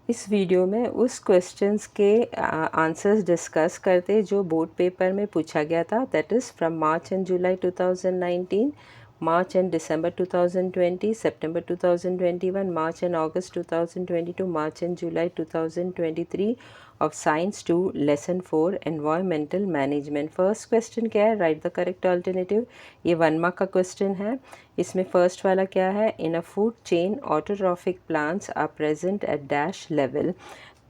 इस वीडियो में उस क्वेश्चंस के आंसर्स डिस्कस करते जो बोर्ड पेपर में पूछा गया था, that is from March and July 2019, March and December 2020, September 2021, March and August 2022, March and July 2023 of science 2 lesson 4 environmental management. First question क्या है? Right the correct alternative. ये 1 mark का क्वेश्चन है। इसमें फर्स्ट वाला क्या है? In a food chain autotrophic plants are present at dash level.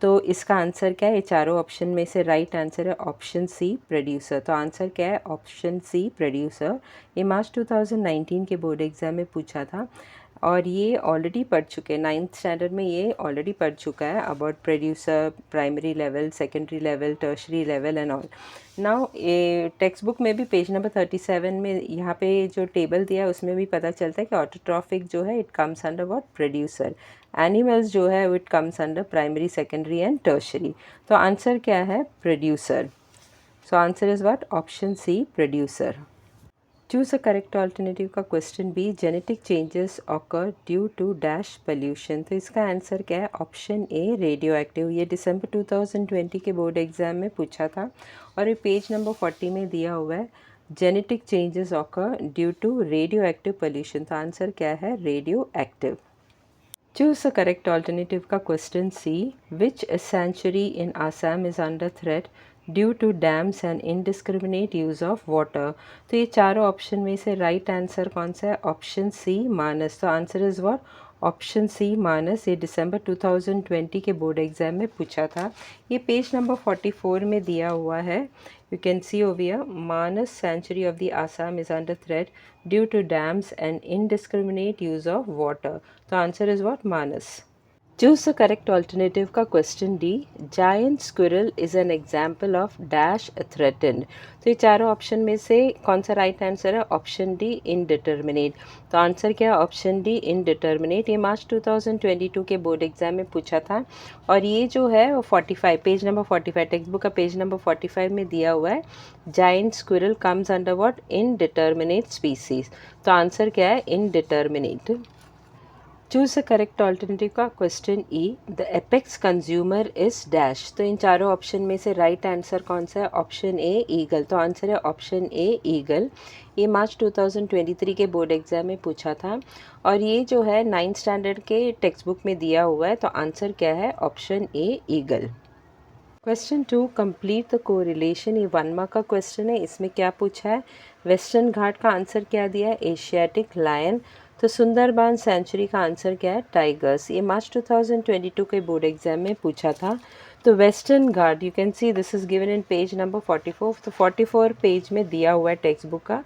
तो इसका आंसर क्या है? ये चारों ऑप्शन में से राइट आंसर है ऑप्शन सी, प्रोड्यूसर। तो आंसर क्या है? Option C, producer. ये मार्च 2019 के बोर्ड एग्जाम में पूछा था और ये ऑलरेडी पढ़ चुके हैं, 9th स्टैंडर्ड में ये ऑलरेडी पढ़ चुका है about producer, primary level, secondary level, tertiary level and all. Now ये टेक्स्ट बुक में भी पेज नंबर 37 में यहाँ पे जो टेबल दिया है उसमें भी पता चलता है कि ऑटोट्रॉफिक जो है it comes under what? Producer. Animals जो है it comes under primary, secondary and tertiary. तो आंसर क्या है? Producer. So answer is what? Option C, producer. Choose a correct alternative का question B, genetic changes occur due to dash pollution. तो इसका answer क्या है? Option A, radio active. ये दिसंबर 2020 के बोर्ड एग्जाम में पूछा था और ये पेज नंबर 40 में दिया हुआ है, genetic changes occur due to radio active pollution. तो आंसर क्या है? Radio active. Choose a correct alternative का question C, which sanctuary in Assam is under threat due to dams and indiscriminate use of water. तो ये चारों option में से right answer कौन सा है? Option C, Manas. तो answer is what? Option C, Manas. ये दिसंबर 2020 के बोर्ड एग्जाम में पूछा था। ये पेज नंबर 44 में दिया हुआ है। You can see over here, Manas sanctuary of the Assam is under threat due to dams and indiscriminate use of water. तो answer is what? Manas. Choose the correct alternative का question D, giant squirrel is an example of dash threatened. तो ये चारों option में से कौन सा right answer है? Option D, indeterminate. तो आंसर क्या है? Option D, indeterminate. ये मार्च 2022 के बोर्ड एग्जाम में पूछा था और ये जो है वो 45, पेज नंबर 45, टेक्स्ट बुक का पेज नंबर 45 में दिया हुआ है, giant squirrel comes under what? Indeterminate species. तो आंसर क्या है? Indeterminate. Choose the correct alternative का question E, the apex consumer is dash. तो इन चारों ऑप्शन में से राइट आंसर कौन सा है? ऑप्शन ए, ईगल। तो आंसर है ऑप्शन ए, ईगल। ये मार्च 2023 के बोर्ड एग्जाम में पूछा था और ये जो है 9th स्टैंडर्ड के टेक्स्ट बुक में दिया हुआ है। तो आंसर क्या है? Option A, eagle. Question 2, complete the correlation. ये 1 मार्क का क्वेश्चन है। इसमें क्या पूछा है? वेस्टर्न घाट का आंसर क्या दिया है? Asiatic lion. तो सुंदरबान सेंचुरी का आंसर क्या है? टाइगर्स। ये मार्च 2022 के बोर्ड एग्जाम में पूछा था। तो Western Ghat, you can see this is given in page number 44। तो 44 पेज में दिया हुआ है टेक्स्ट बुक का।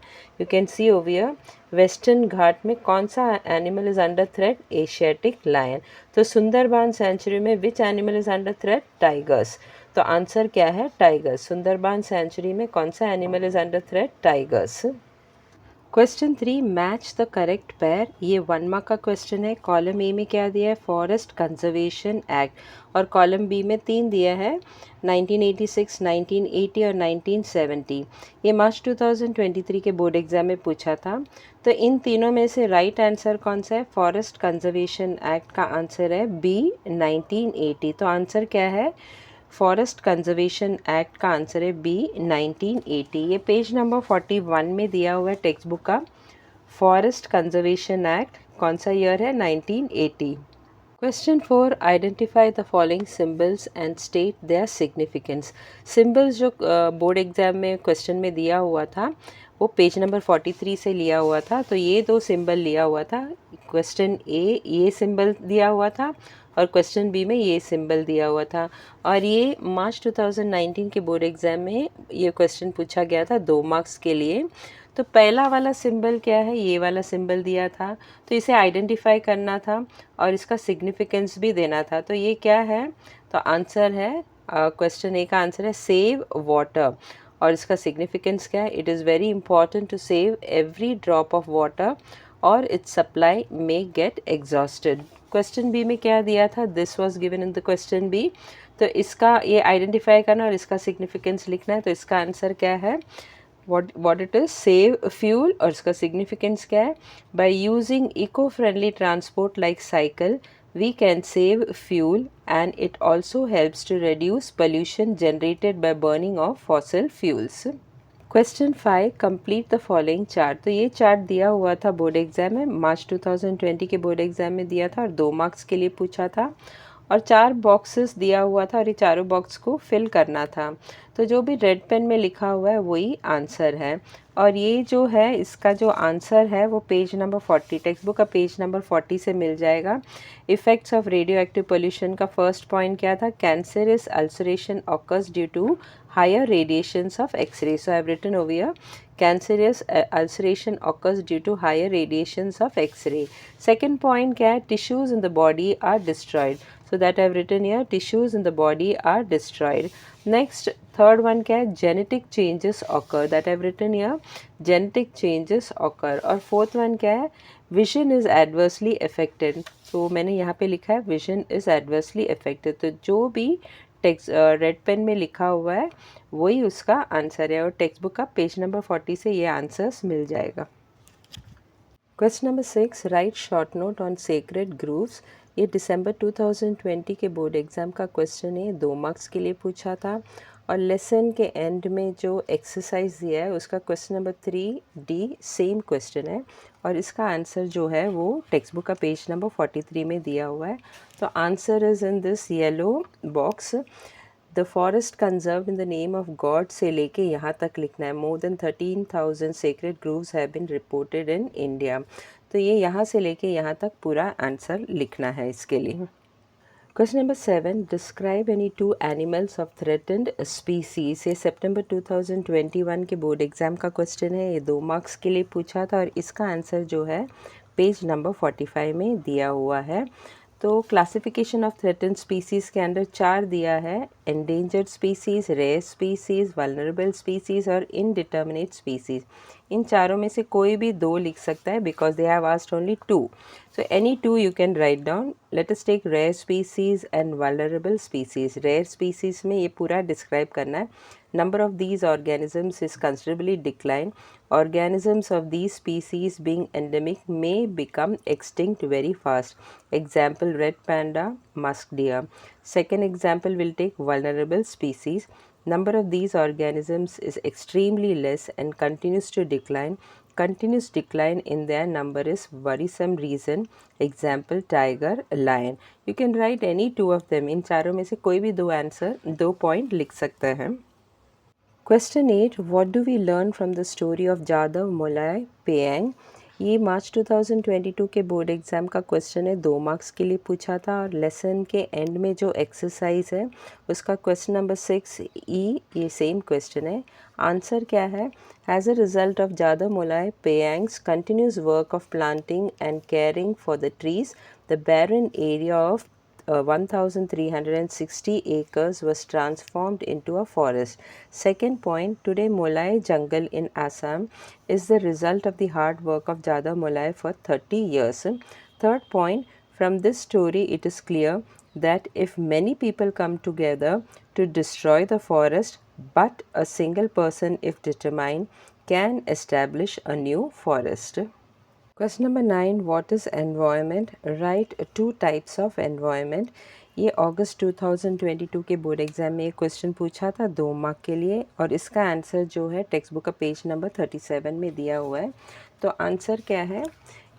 You can see over here, Western Ghat में कौन सा animal is under threat? Asiatic lion. तो सुंदरबान सेंचुरी में which animal is under threat? Tigers. तो आंसर क्या है? टाइगर्स। सुंदरबान सेंचुरी में कौन सा animal is under threat? Tigers. Question 3, match the correct pair. ये 1 मार्क का क्वेश्चन है। कॉलम ए में क्या दिया है? फॉरेस्ट कंजर्वेशन एक्ट और कॉलम बी में 3 दिया है, 1986, 1980 और 1970। ये मार्च 2023 के बोर्ड एग्जाम में पूछा था। तो इन तीनों में से राइट आंसर कौन सा है? फॉरेस्ट कंजर्वेशन एक्ट का आंसर है बी, 1980। तो आंसर क्या है? फॉरेस्ट कंजर्वेशन एक्ट का आंसर है बी, 1980। ये पेज नंबर 41 में दिया हुआ है टेक्स्ट बुक का। फॉरेस्ट कंजर्वेशन एक्ट कौन सा ईयर है? 1980। Question 4, identify the following symbols and state their significance. Symbols जो बोर्ड एग्जाम में क्वेश्चन में दिया हुआ था वो पेज नंबर 43 से लिया हुआ था। तो ये 2 सिंबल लिया हुआ था। क्वेश्चन ए ये सिंबल दिया हुआ था और क्वेश्चन बी में ये सिंबल दिया हुआ था और ये मार्च 2019 के बोर्ड एग्जाम में ये क्वेश्चन पूछा गया था 2 मार्क्स के लिए। तो पहला वाला सिंबल क्या है? ये वाला सिंबल दिया था, तो इसे आइडेंटिफाई करना था और इसका सिग्निफिकेंस भी देना था। तो ये क्या है? तो आंसर है, क्वेश्चन ए का आंसर है सेव वाटर और इसका सिग्निफिकेंस क्या है? It is very important to save every drop of water और its supply may get exhausted. Question B में क्या दिया था? This was given in the question B. तो इसका ये आइडेंटिफाई करना और इसका सिग्निफिकेंस लिखना है। तो इसका आंसर क्या है? what it is? Save fuel और इसका सिग्निफिकेंस क्या है? By using eco friendly transport like cycle, we can save fuel, and it also helps to reduce pollution generated by burning of fossil fuels. Question 5, complete the following chart. तो ये chart दिया हुआ था board exam में, मार्च 2020 के board exam में दिया था और 2 मार्क्स के लिए पूछा था और 4 बॉक्सेस दिया हुआ था और ये चारों बॉक्स को फिल करना था। तो जो भी रेड पेन में लिखा हुआ है वही आंसर है और ये जो है इसका जो आंसर है वो पेज नंबर 40, टेक्स्ट बुक का पेज नंबर 40 से मिल जाएगा। Effects of radio active pollution का फर्स्ट पॉइंट क्या था? Cancerous ulceration occurs due to higher radiations of X-ray. So I have written over here, cancerous ulceration occurs due to higher radiations of X-ray. Second point क्या है? Tissues in the body are destroyed. So that I have written here, tissues in the body are destroyed. Next, third one क्या है? Genetic changes occur. That I have written here, genetic changes occur. और fourth one क्या है? Vision is adversely affected. तो मैंने यहाँ पे लिखा है vision is adversely affected. तो जो भी टेक्स्ट रेड पेन में लिखा हुआ है वही उसका आंसर है और टेक्स्ट बुक का पेज नंबर 40 से ये आंसर्स मिल जाएगा। Question number 6, right short note on sacred grooves. ये दिसंबर 2020 के बोर्ड एग्ज़ाम का क्वेश्चन है, 2 मार्क्स के लिए पूछा था और लेसन के एंड में जो एक्सरसाइज दिया है उसका question number 3D same question है और इसका आंसर जो है वो टेक्स्ट बुक का पेज नंबर 43 में दिया हुआ है। तो answer is in this yellow box. The forest conserve in the name of God से लेके यहाँ तक लिखना है। More than 13,000 sacred groves have been reported in India. तो ये यहाँ से लेके यहाँ तक पूरा आंसर लिखना है इसके लिए। Question number 7, describe any 2 animals of threatened species. ये सितंबर 2021 के बोर्ड एग्जाम का क्वेश्चन है, ये 2 मार्क्स के लिए पूछा था और इसका आंसर जो है पेज नंबर 45 में दिया हुआ है। तो क्लासिफिकेशन ऑफ थ्रेटेंड स्पीसीज़ के अंदर 4 दिया है, endangered species, rare species, vulnerable species और इनडिटर्मिनेट स्पीसीज़। इन चारों में से कोई भी 2 लिख सकता है because they have asked only 2, so any 2 you can write down. Let us take rare species and vulnerable species. Rare species में ये पूरा describe करना है। Number of these organisms is considerably declined. Organisms of these species being endemic may become extinct very fast. Example, red panda, musk deer. Second example will take vulnerable species. Number of these organisms is extremely less and continues to decline. Continuous decline in their number is worrisome reason. Example, tiger, lion. You can write any 2 of them. इन चारों में से कोई भी 2 answer 2 point लिख सकते हैं। Question 8, what do we learn from the story of Jadav Molai Payeng. ये March 2022 के बोर्ड एग्ज़ाम का क्वेश्चन है, 2 मार्क्स के लिए पूछा था और लेसन के एंड में जो एक्सरसाइज है उसका क्वेश्चन नंबर 6E ये सेम क्वेश्चन है। आंसर क्या है? As a result of Jadav Molai Payeng's continuous work of planting and caring for the trees, the barren area of 1,360 acres was transformed into a forest. Second point, today Molai jungle in Assam is the result of the hard work of Jada Molai for 30 years. Third point, from this story it is clear that if many people come together to destroy the forest, but a single person, if determined, can establish a new forest. Question number 9, what is environment? Write 2 types of environment. ये अगस्त 2022 के board exam में एक question पूछा था 2 mark के लिए और इसका आंसर जो है टेक्स्ट बुक का पेज नंबर 37 में दिया हुआ है। तो आंसर क्या है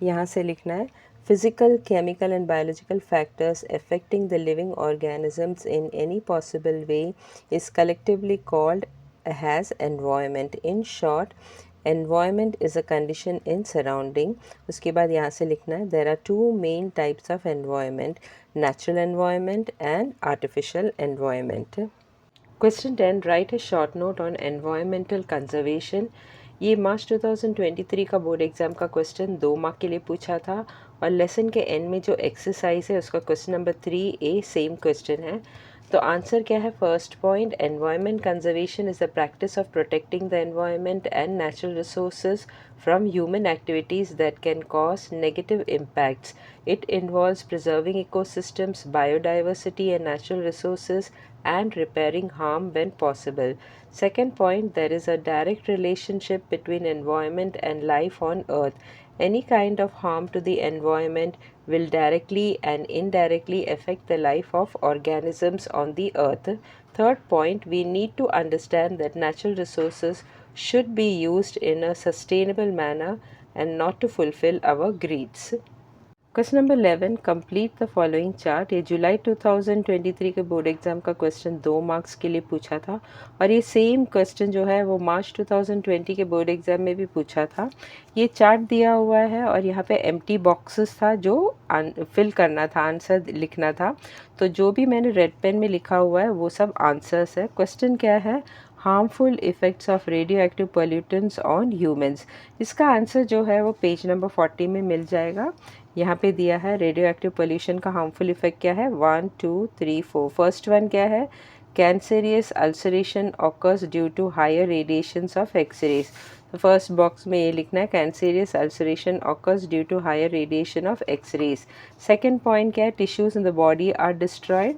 यहाँ से लिखना है, physical, chemical and biological factors affecting the living organisms in any possible way is collectively called as environment. In short, environment is a condition in surrounding. उसके बाद यहाँ से लिखना है, there are 2 main types of environment, natural environment and artificial environment. Question 10, write a short note on environmental conservation. ये March 2023 का board exam का question 2 mark के लिए पूछा था और लेसन के एंड में जो एक्सरसाइज है उसका question number 3A same question है। तो आंसर क्या है? First point, environment conservation is the practice of protecting the environment and natural resources from human activities that can cause negative impacts. It involves preserving ecosystems, biodiversity and natural resources and repairing harm when possible. Second point, there is a direct relationship between environment and life on earth. Any kind of harm to the environment will directly and indirectly affect the life of organisms on the earth. Third point, we need to understand that natural resources should be used in a sustainable manner and not to fulfill our greeds. Question number 11, complete the following chart. ये जुलाई 2023 के board exam का question 2 marks के लिए पूछा था और ये सेम क्वेश्चन जो है वो मार्च 2020 के बोर्ड एग्जाम में भी पूछा था। ये चार्ट दिया हुआ है और यहाँ पे एम्प्टी बॉक्सेस था जो फिल करना था, आंसर लिखना था। तो जो भी मैंने रेड पेन में लिखा हुआ है वो सब आंसर्स है। क्वेश्चन क्या है, harmful effects of radio active pollutants on humans. इसका आंसर जो है वो पेज नंबर 40 में मिल जाएगा। यहाँ पे दिया है रेडियो एक्टिव पोल्यूशन का हार्मफुल इफेक्ट क्या है, 1 2 3 4। फर्स्ट वन क्या है, cancerous ulceration occurs due to higher radiations of X-rays. तो फर्स्ट बॉक्स में ये लिखना है, cancerous ulceration occurs due to higher radiation of X-rays. Second point क्या है, tissues in the body are destroyed.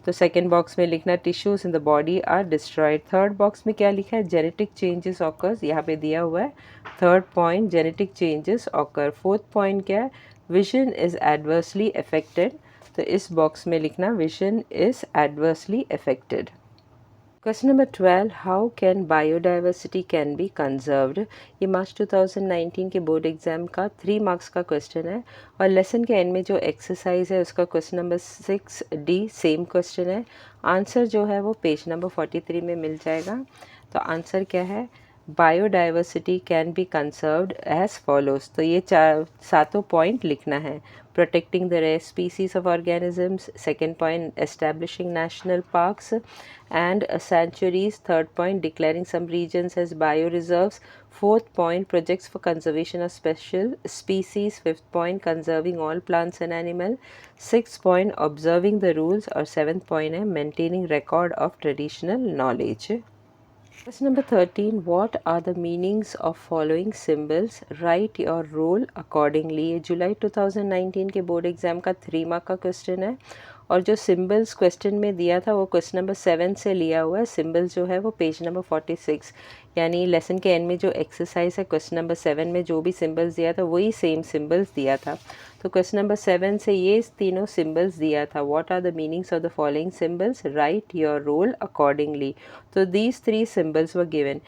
तो सेकेंड बॉक्स में लिखना है, tissues in the body are destroyed. Third box में क्या लिखा है, जेनेटिक चेंजेस ऑकर्स, यहाँ पे दिया हुआ है third point, genetic changes occur. Fourth point क्या है, विजन इज एडवर्सली अफेक्टेड। तो इस बॉक्स में लिखना vision is adversely affected. Question number 12, how can biodiversity can be conserved. ये मार्च 2019 के बोर्ड एग्जाम का 3 मार्क्स का क्वेश्चन है और लेसन के एंड में जो एक्सरसाइज है उसका question number 6D same question है। आंसर जो है वो पेज नंबर 43 में मिल जाएगा। तो आंसर क्या है, biodiversity can be conserved as follows. तो ये सातों पॉइंट लिखना है। Protecting the rare species of organisms, second point establishing national parks and sanctuaries, third point declaring some regions as bioreserves, fourth point projects for conservation of special species, fifth point conserving all plants and animal, sixth point observing the rules और seventh point है maintaining record of traditional knowledge. Question number 13, what are the meanings of following symbols? Write your role accordingly। ये जुलाई 2019 के board exam का 3 mark का question है और जो symbols question में दिया था वो क्वेश्चन नंबर 7 से लिया हुआ है। सिंबल्स जो है वो पेज नंबर 46, यानी लेसन के एंड में जो एक्सरसाइज है क्वेश्चन नंबर 7 में जो भी सिंबल्स दिया था वही सेम सिंबल्स दिया था। तो क्वेश्चन नंबर 7 से ये तीनों सिंबल्स दिया था। What are the meanings of the following symbols, write your role accordingly. तो दीज 3 सिंबल्स वर गिवन।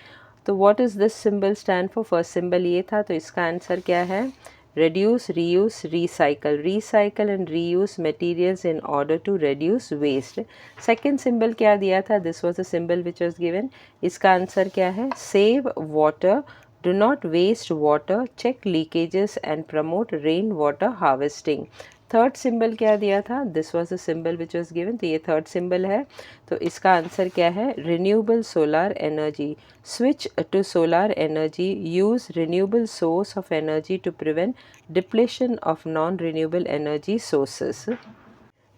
तो what is this symbol stand for, first symbol ये था, तो इसका आंसर क्या है, reduce, reuse, recycle and reuse materials in order to reduce waste। second symbol क्या दिया था, this was the symbol which was given। इसका आंसर क्या है, save water, do not waste water, check leakages and promote rain water harvesting। Third symbol क्या दिया था, this was the symbol which was given. तो ये थर्ड सिंबल है, तो इसका आंसर क्या है, renewable solar energy, switch to solar energy, use renewable source of energy to prevent depletion of non renewable energy sources.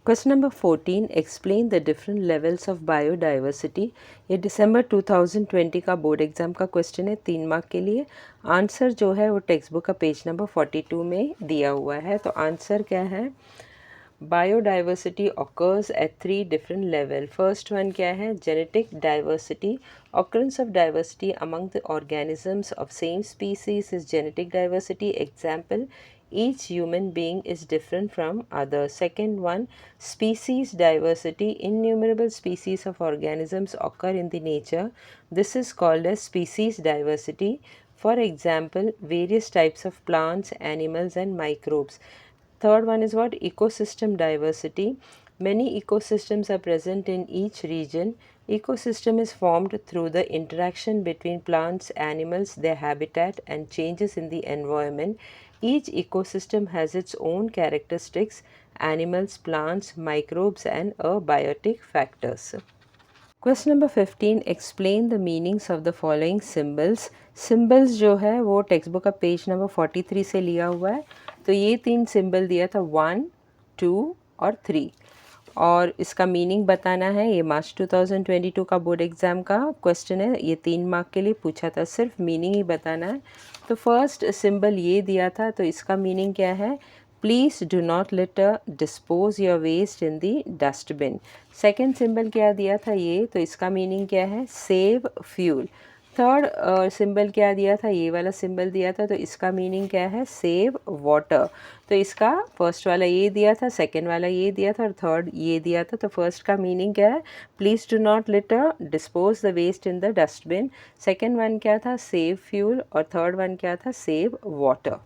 Question number 14, explain the different levels of biodiversity. ये दिसंबर 2020 का board exam का question है 3 mark के लिए। Answer जो है वो text book का पेज नंबर 42 में दिया हुआ है। तो आंसर क्या है, biodiversity occurs eight 3 different level. First one क्या है, genetic diversity, occurrence of diversity among the organisms of same species is genetic diversity। Example, each human being is different from other। Second one, species diversity, innumerable species of organisms occur in the nature, this is called as species diversity। For example, various types of plants, animals and microbes। Third one is what, ecosystem diversity, many ecosystems are present in each region। Ecosystem is formed through the interaction between plants, animals, their habitat and changes in the environment। Each ecosystem has its own characteristics, animals, plants, microbes and abiotic factors। Question number 15, explain the meanings of the following symbols. Symbols जो है वो text book का page number 43 से लिया हुआ है। तो ये 3 सिंबल दिया था, 1 2 और 3, और इसका मीनिंग बताना है। ये मार्च 2022 का बोर्ड एग्ज़ाम का क्वेश्चन है, ये 3 मार्क के लिए पूछा था, सिर्फ मीनिंग ही बताना है। तो फर्स्ट सिंबल ये दिया था, तो इसका मीनिंग क्या है, please do not litter, dispose your waste in the dustbin. Second symbol क्या दिया था ये, तो इसका मीनिंग क्या है, सेव फ्यूल। थर्ड सिंबल क्या दिया था, ये वाला सिंबल दिया था, तो इसका मीनिंग क्या है, सेव वाटर। तो इसका फर्स्ट वाला ये दिया था, सेकंड वाला ये दिया था और थर्ड ये दिया था। तो फर्स्ट का मीनिंग क्या है, please do not litter, dispose the waste in the dustbin. Second one क्या था, सेव फ्यूल, और थर्ड वन क्या था, save water.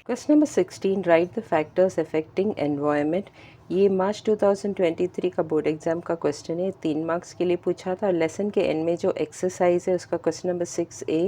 Question number 16, write the factors affecting environment. ये मार्च 2023 का बोर्ड एग्जाम का क्वेश्चन है, 3 मार्क्स के लिए पूछा था। और लेसन के एंड में जो एक्सरसाइज है उसका question number 6A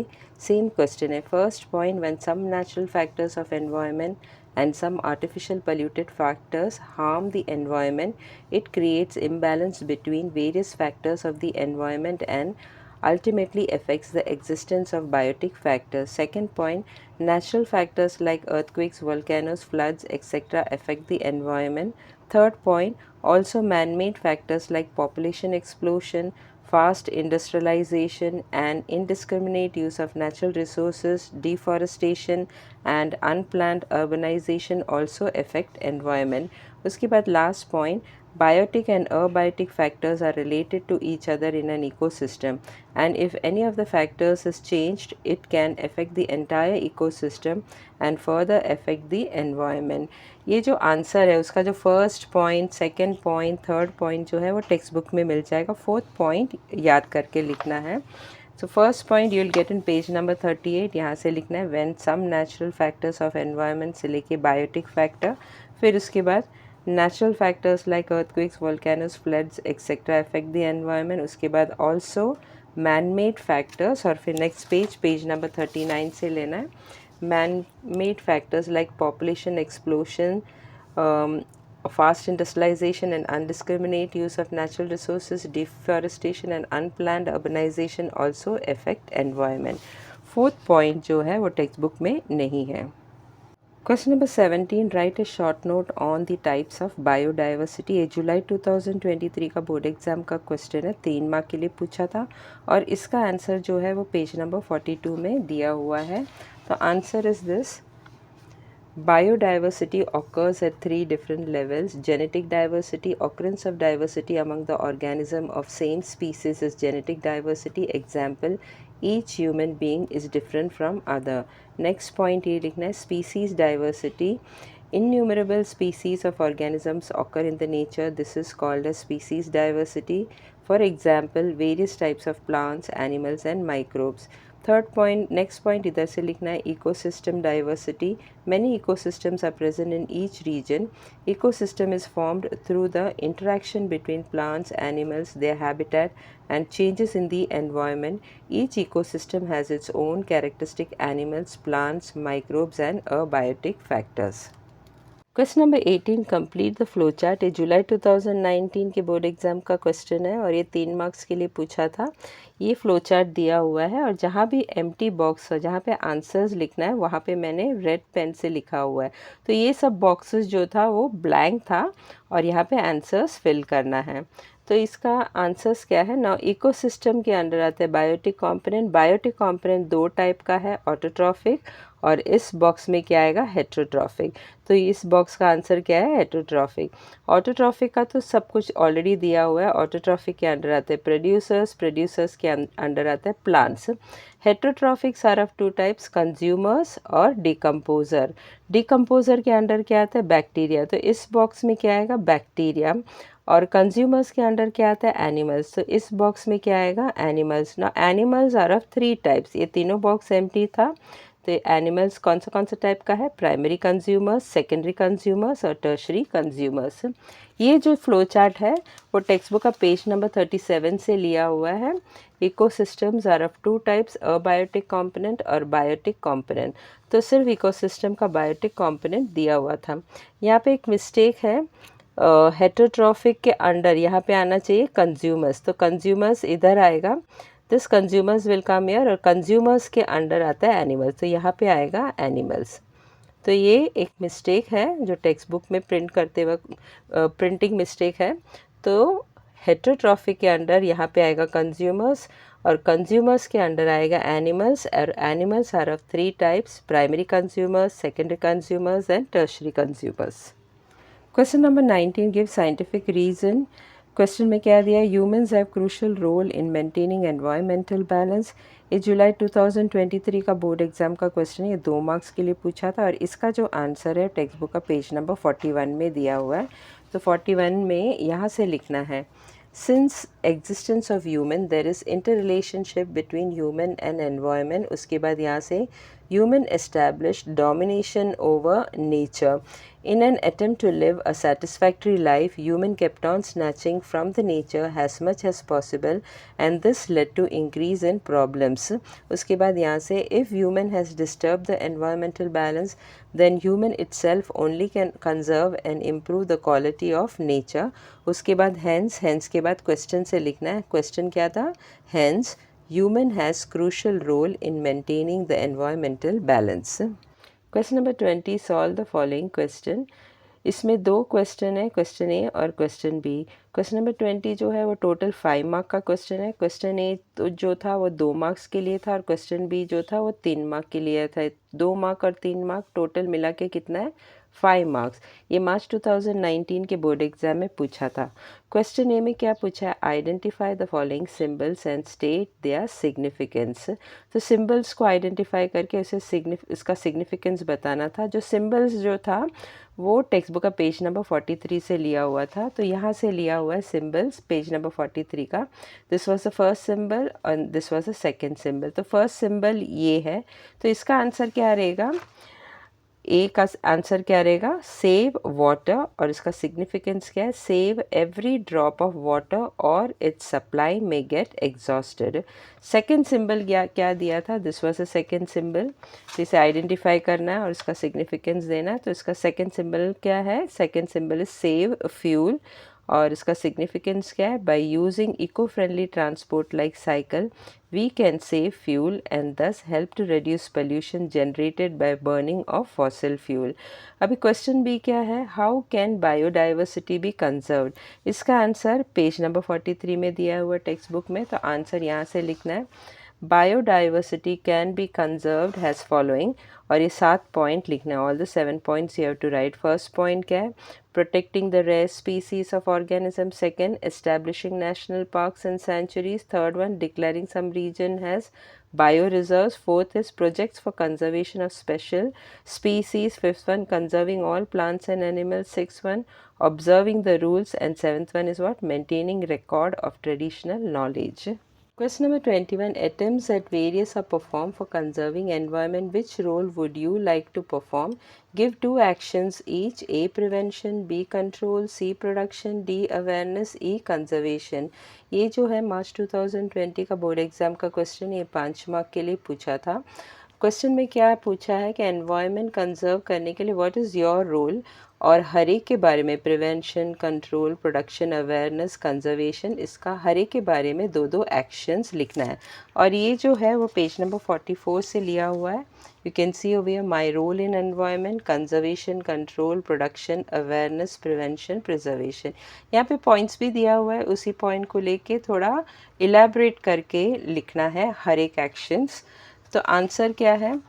same question है। First point, when some natural factors of environment and some artificial polluted factors harm the environment, it creates imbalance between various factors of the environment and ultimately affects the existence of biotic factors. Second point, natural factors like earthquakes, volcanoes, floods, etc. affect the environment. Third point, also man-made factors like population explosion, fast industrialization and indiscriminate use of natural resources, deforestation and unplanned urbanization also affect environment. उसके बाद last point, biotic and abiotic factors are related to each other in an ecosystem, and if any of the factors is changed, it can affect the entire ecosystem and further affect the environment. ये जो answer है उसका जो first point, second point, third point जो है वो text book में मिल जाएगा। फोर्थ पॉइंट याद करके लिखना है। So first point you will get in page number 38, यहाँ से लिखना है when some natural factors of environment से लेके बायोटिक फैक्टर। फिर उसके बाद natural factors like earthquakes, volcanoes, floods etcetera affect the environment. उसके बाद ऑल्सो मैन-मेड फैक्टर्स, और फिर नेक्स्ट पेज नंबर 39 से लेना है man-made factors like population explosion, fast industrialization and undiscriminate use of natural resources, deforestation and unplanned urbanization also affect environment. Fourth point जो है वो टेक्स्ट बुक में नहीं है। Question number 17, right A short note on the types of biodiversity. ये जुलाई 2023 का board exam का क्वेश्चन है, 3 मार्क के लिए पूछा था और इसका आंसर जो है वो पेज नंबर 42 में दिया हुआ है। The answer is this: biodiversity occurs at 3 different levels. Genetic diversity, occurrence of diversity among the organism of same species is genetic diversity. Example, each human being is different from other. Next point ये लिखना है, species diversity. Innumerable species of organisms occur in the nature. This is called as species diversity. For example, various types of plants, animals and microbes. Third point, next point इधर से लिखना है, ecosystem diversity. Many ecosystems are present in each region. Ecosystem is formed through the interaction between plants, animals, their habitat and changes in the environment. Each ecosystem has its own characteristic animals, plants, microbes and abiotic factors. Question number 18, complete the flow chart. ये जुलाई 2019 के board exam का question है और ये 3 marks के लिए पूछा था। ये फ्लो चार्ट दिया हुआ है और जहाँ भी एम्प्टी बॉक्स है, जहाँ पे आंसर्स लिखना है वहाँ पे मैंने रेड पेन से लिखा हुआ है। तो ये सब बॉक्सेस जो था वो ब्लैंक था और यहाँ पे आंसर्स फिल करना है। तो इसका आंसर्स क्या है ना, इकोसिस्टम के अंडर आते हैं biotic component. Biotic component 2 type का है, ऑटोट्रॉफिक और इस बॉक्स में क्या आएगा, हेट्रोट्रॉफिक। तो इस बॉक्स का आंसर क्या है, हेट्रोट्रॉफिक। ऑटोट्रॉफिक का तो सब कुछ ऑलरेडी दिया हुआ है। ऑटोट्रॉफिक के अंडर आते हैं प्रोड्यूसर्स, प्रोड्यूसर्स के अंडर आते हैं plants. Heterotrophics are of 2 types, consumers और डिकम्पोजर। डिकम्पोजर के अंडर क्या आता है, बैक्टीरिया। तो इस बॉक्स में क्या आएगा, बैक्टीरिया। और कंज्यूमर्स के अंडर क्या आता है, एनिमल्स। तो इस बॉक्स में क्या आएगा, एनिमल्स। ना एनिमल्स आर ऑफ 3 टाइप्स। ये तीनों बॉक्स एम्प्टी था। तो एनिमल्स कौन सा टाइप का है, प्राइमरी कंज्यूमर्स, सेकेंडरी कंज्यूमर्स और टर्शरी कंज्यूमर्स। ये जो फ्लो चार्ट है वो टेक्स्ट बुक का पेज नंबर 37 से लिया हुआ है। Ecosystems are of 2 types, abiotic component और बायोटिक कंपोनेंट। तो सिर्फ इकोसिस्टम का बायोटिक कंपोनेंट दिया हुआ था। यहाँ पे एक मिस्टेक है, हेट्रोट्रॉफिक के अंडर यहाँ पे आना चाहिए कंज्यूमर्स। तो कंज्यूमर्स इधर आएगा, this consumers will come here, और कंज्यूमर्स के अंडर आता है एनिमल्स। तो यहाँ पे आएगा एनिमल्स। तो ये एक मिस्टेक है जो टेक्स्ट बुक में प्रिंट करते वक्त प्रिंटिंग मिस्टेक है। तो हेट्रोट्रॉफिक के अंडर यहाँ पे आएगा कंज्यूमर्स और कंज्यूमर्स के अंडर आएगा एनिमल्स। और animals are of 3 types, primary consumers, secondary consumers and tertiary consumers. Question number 19, give scientific reason. क्वेश्चन में क्या दिया है, humans have crucial role in maintaining environmental balance. ये जुलाई 2023 का बोर्ड एग्ज़ाम का क्वेश्चन है, ये 2 मार्क्स के लिए पूछा था और इसका जो आंसर है टेक्स्ट बुक का पेज नंबर 41 में दिया हुआ है। तो 41 में यहाँ से लिखना है, since existence of human there is inter relationship between human and environment. उसके बाद यहाँ से human established domination over nature. In an attempt to live a satisfactory life, human kept on snatching from the nature as much as possible, and this led to increase in problems. उसके बाद यहाँ से if human has disturbed the environmental balance, then human itself only can conserve and improve the quality of nature. उसके बाद hence के बाद question से लिखना है. question क्या था? Hence human has crucial role in maintaining the environmental balance. Question number 20, solve the following question. इसमें 2 क्वेश्चन है, क्वेश्चन ए और क्वेश्चन बी. क्वेश्चन नंबर 20 जो है वो टोटल 5 मार्क का क्वेश्चन है. क्वेश्चन ए तो जो था वो 2 मार्क्स के लिए था और क्वेश्चन बी जो था वो 3 मार्क के लिए था. 2 मार्क और 3 मार्क टोटल मिला के कितना है? 5 मार्क्स. ये मार्च 2019 के बोर्ड एग्जाम में पूछा था. क्वेश्चन ए में क्या पूछा है? Identify the following symbols and state their significance. तो सिंबल्स को आइडेंटिफाई करके उसे इसका सिग्निफिकेंस बताना था. जो सिंबल्स जो था वो टेक्स्ट बुक का पेज नंबर 43 से लिया हुआ था. तो यहाँ से लिया हुआ है सिंबल्स पेज नंबर 43 का. This was the first symbol और this was the second symbol. तो फर्स्ट सिंबल ये है. तो इसका आंसर क्या रहेगा? ए का आंसर क्या रहेगा? Save water. और इसका सिग्निफिकेंस क्या है? Save every drop of water और its supply may get exhausted. Second symbol क्या दिया था? This was a second symbol. तो इसे आइडेंटिफाई करना है और इसका सिग्निफिकेंस देना है. तो इसका सेकेंड सिंबल क्या है? Second symbol is save fuel. और इसका सिग्निफिकेंस क्या है? By using eco friendly transport like cycle we can save fuel and thus help to reduce pollution generated by burning of fossil fuel. अभी question B क्या है? How can biodiversity be conserved. इसका answer page number 43 में दिया हुआ text book में. तो answer यहाँ से लिखना है, biodiversity can be conserved has following. और ये 7 पॉइंट लिखना है. All the 7 points you have to write. First point क्या है? Protecting the rare species of organisms. Second, establishing national parks and sanctuaries. Third one, declaring some region as bioreserves. Fourth is projects for conservation of special species. Fifth one, conserving all plants and animals. Sixth one, observing the rules. And seventh one is what? Maintaining record of traditional knowledge. Question number 21. Attempts at various are performed for conserving environment. Which role would you like to perform? Give 2 actions each. A. Prevention. B. Control. C. Production. D. Awareness. E. Conservation. ये जो है मार्च 2020 का board exam का question, ये 5 mark के लिए पूछा था. क्वेश्चन में क्या पूछा है कि एनवायरनमेंट कंजर्व करने के लिए व्हाट इज़ योर रोल, और हर एक के बारे में prevention, control, production, awareness, conservation, इसका हर एक के बारे में 2-2 एक्शंस लिखना है. और ये जो है वो पेज नंबर 44 से लिया हुआ है. You can see over my role in environment, conservation, control, production, awareness, prevention, preservation. यहाँ पे पॉइंट्स भी दिया हुआ है. उसी पॉइंट को लेके थोड़ा इलेबरेट करके लिखना है हर एक एक्शंस. तो आंसर क्या है?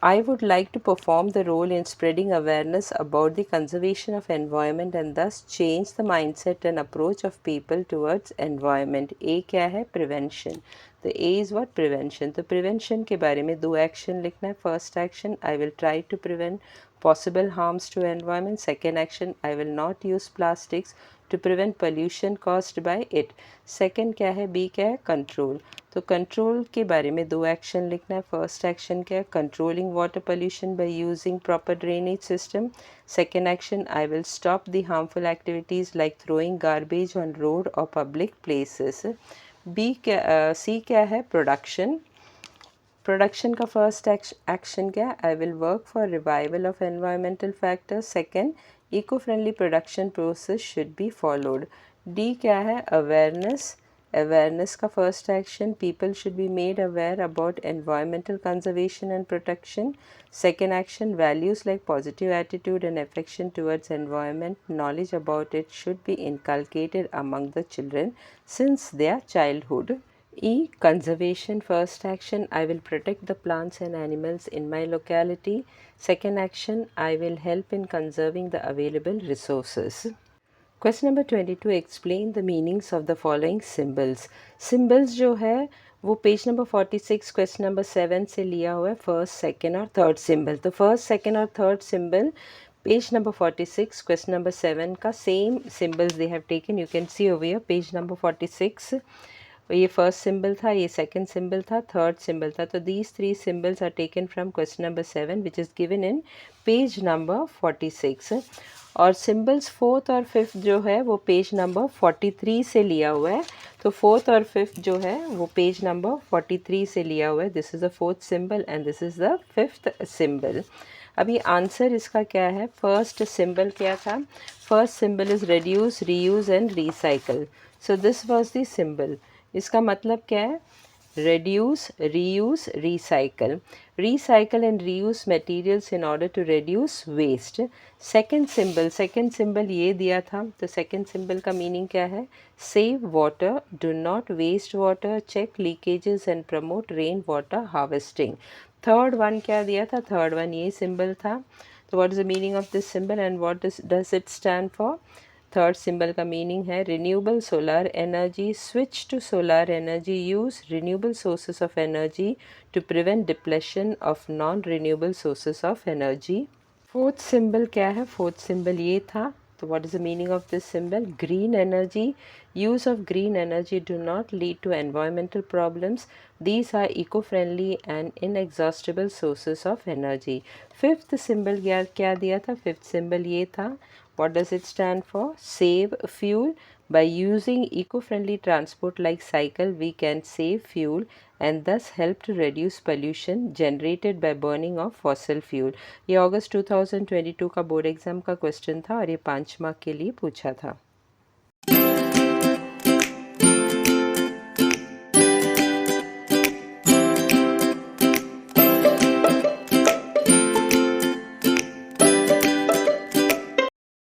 I would like to perform the role in spreading awareness about the conservation of environment and thus change the mindset and approach of people towards environment. A क्या है? Prevention. तो A is what? Prevention. तो prevention के बारे में 2 action लिखना है. First action, I will try to prevent possible harms to environment. Second action, I will not use plastics to prevent pollution caused by it. Second क्या है? B क्या है? Control. तो कंट्रोल के बारे में 2 एक्शन लिखना है. फर्स्ट एक्शन क्या है? Controlling water pollution by using proper drainage system. Second action, I will stop the harmful activities like throwing garbage on road और पब्लिक प्लेसेस. सी क्या है? प्रोडक्शन. प्रोडक्शन का फर्स्ट एक्शन क्या है? I will work for revival of environmental factors. Second, eco friendly production process should be followed. D क्या है? Awareness. Awareness का first action, people should be made aware about environmental conservation and protection. Second action, values like positive attitude and affection towards environment, knowledge about it should be inculcated among the children since their childhood. E. Conservation first action, I will protect the plants and animals in my locality. Second action, I will help in conserving the available resources. Question number 22, explain the meanings of the following symbols. Symbols जो है वो page number 46 question number 7 से लिया हुआ है, first second और third symbol. तो first second और third symbol page number 46 question number 7 का same symbols they have taken, you can see over here page number 46। ये फर्स्ट सिंबल था, ये सेकंड सिंबल था, थर्ड सिंबल था। तो these three symbols are taken from question number 7 which is given in page number 46। और symbols fourth और fifth जो है वो पेज नंबर 43 से लिया हुआ है। तो फोर्थ और फिफ्थ जो है वो पेज नंबर 43 से लिया हुआ है। This is the fourth symbol and this is the fifth symbol. अभी आंसर इसका क्या है? फर्स्ट सिंबल क्या था? First symbol is reduce, reuse and recycle. So this was the symbol. इसका मतलब क्या है? reduce, reuse, recycle. Recycle and reuse materials in order to reduce waste. second symbol ये दिया था, तो second symbol का meaning क्या है? Save water, do not waste water, check leakages and promote rain water harvesting. third one क्या दिया था? third one ये symbol था। तो what is the meaning of this symbol and what does it stand for? Third symbol का meaning है renewable solar energy, switch to solar energy, use renewable sources of energy to prevent depletion of non renewable sources of energy. Fourth symbol क्या है? Fourth symbol ये था। तो what is the meaning of this symbol? Green energy, use of green energy do not lead to environmental problems. These are eco-friendly and inexhaustible sources of energy. Fifth symbol क्या दिया था? Fifth symbol ये था। What does it stand for? Save fuel. By using eco-friendly transport like cycle, we can save fuel and thus help to reduce pollution generated by burning of fossil fuel. ये अगस्त 2022 का board exam का question था और ये 5 mark के लिए पूछा था।